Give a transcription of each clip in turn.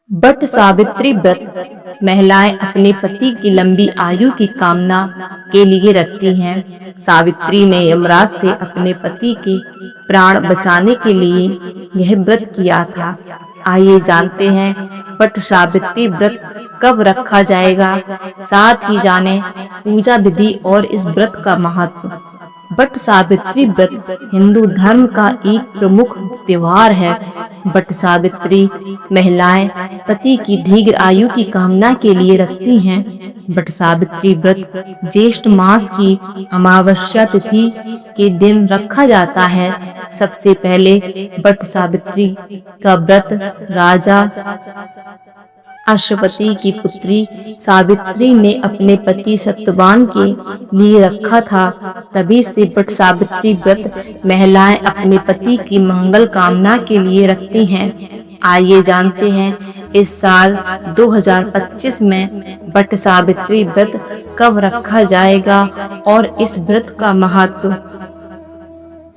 But Savitri व्रत महिलाएं अपने पति की लंबी आयु की कामना के लिए रखती हैं। सावित्री ने यमराज से अपने पति के प्राण बचाने के लिए यह व्रत किया था। आइए जानते हैं बट सावित्री व्रत कब रखा जाएगा, साथ ही जानें पूजा विधि और इस व्रत का महत्व। बट सावित्री व्रत हिंदू धर्म का एक प्रमुख त्योहार है। बट सावित्री महिलाएं पति की दीर्घ आयु की कामना के लिए रखती हैं। बट सावित्री व्रत ज्येष्ठ मास की अमावस्या तिथि के दिन रखा जाता है। सबसे पहले बट सावित्री का व्रत राजा अश्वपति की पुत्री सावित्री ने अपने पति सत्यवान के लिए रखा था। तभी से बट सावित्री व्रत महिलाएं अपने पति की मंगल कामना के लिए रखती हैं। आइए जानते हैं इस साल 2025 में बट सावित्री व्रत कब रखा जाएगा और इस व्रत का महत्व।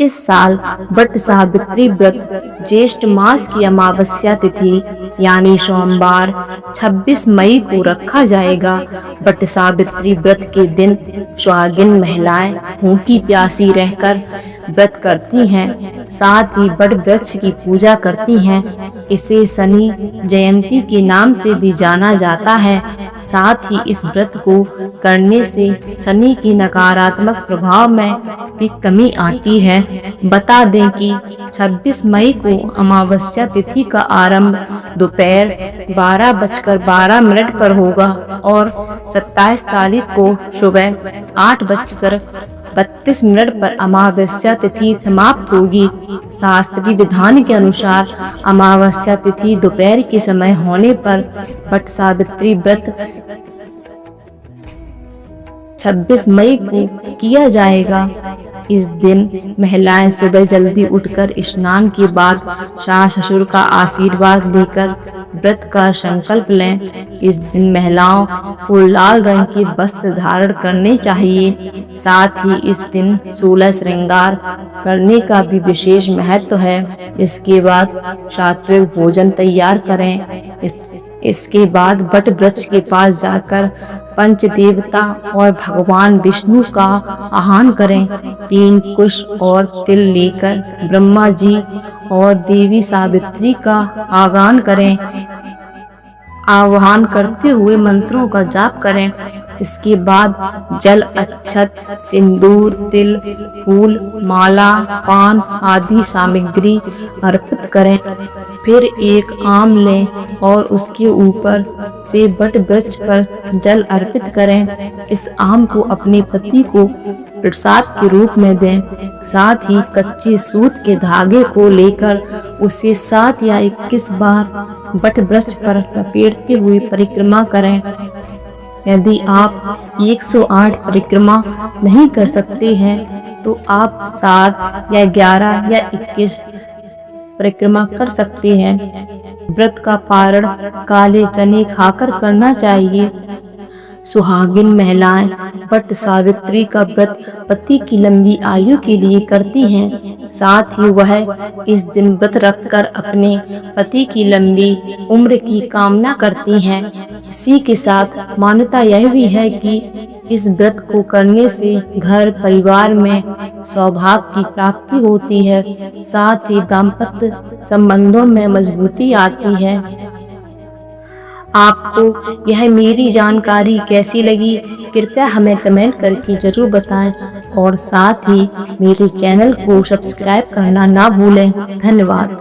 इस साल बट सावित्री व्रत ज्येष्ठ मास की अमावस्या तिथि यानी सोमवार 26 मई को रखा जाएगा। बट सावित्री व्रत के दिन सुहागिन महिलाएं भूखी प्यासी रहकर व्रत करती हैं, साथ ही बट वृक्ष की पूजा करती हैं। इसे शनि जयंती के नाम से भी जाना जाता है। साथ ही इस व्रत को करने से शनि के नकारात्मक प्रभाव में भी कमी आती है। बता दें कि 26 मई को अमावस्या तिथि का आरंभ दोपहर 12:12 पर होगा और 27 तारीख को सुबह 8:32 पर अमावस्या तिथि समाप्त होगी। शास्त्रीय विधान के अनुसार अमावस्या तिथि दोपहर के समय होने पर बट सावित्री व्रत 26 मई को किया जाएगा। इस दिन महिलाएं सुबह जल्दी उठकर स्नान के बाद सास ससुर का आशीर्वाद लेकर व्रत का संकल्प लें। इस दिन महिलाओं को लाल रंग के वस्त्र धारण करने चाहिए। साथ ही इस दिन 16 श्रृंगार करने का भी विशेष महत्व है। इसके बाद सात्विक भोजन तैयार करें। इसके बाद बट वृक्ष के पास जाकर पंच देवता और भगवान विष्णु का आह्वान करें। 3 कुश और तिल लेकर ब्रह्मा जी और देवी सावित्री का आह्वान करें। आह्वान करते हुए मंत्रों का जाप करें। इसके बाद जल, अक्षत, सिंदूर, तिल, फूल, माला, पान आदि सामग्री अर्पित करें। फिर एक आम लें और उसके ऊपर से बट वृक्ष पर जल अर्पित करें। इस आम को अपने पति को प्रसाद के रूप में दें। साथ ही कच्चे सूत के धागे को लेकर उसे 7 या 21 बार बट वृक्ष पर लपेटते हुए परिक्रमा करें। यदि आप 108 परिक्रमा नहीं कर सकते हैं तो आप 7 या 11 या 21 परिक्रमा कर सकते हैं। व्रत का पारण काले चने खाकर करना चाहिए। सुहागिन महिलाएं बट सावित्री का व्रत पति की लंबी आयु के लिए करती हैं। साथ ही वह इस दिन व्रत रखकर अपने पति की लंबी उम्र की कामना करती हैं। इसी के साथ मान्यता यह भी है कि इस व्रत को करने से घर परिवार में सौभाग्य की प्राप्ति होती है। साथ ही दाम्पत्य संबंधों में मजबूती आती है। आपको यह मेरी जानकारी कैसी लगी, कृपया हमें कमेंट करके जरूर बताएं और साथ ही मेरे चैनल को सब्सक्राइब करना ना भूलें। धन्यवाद।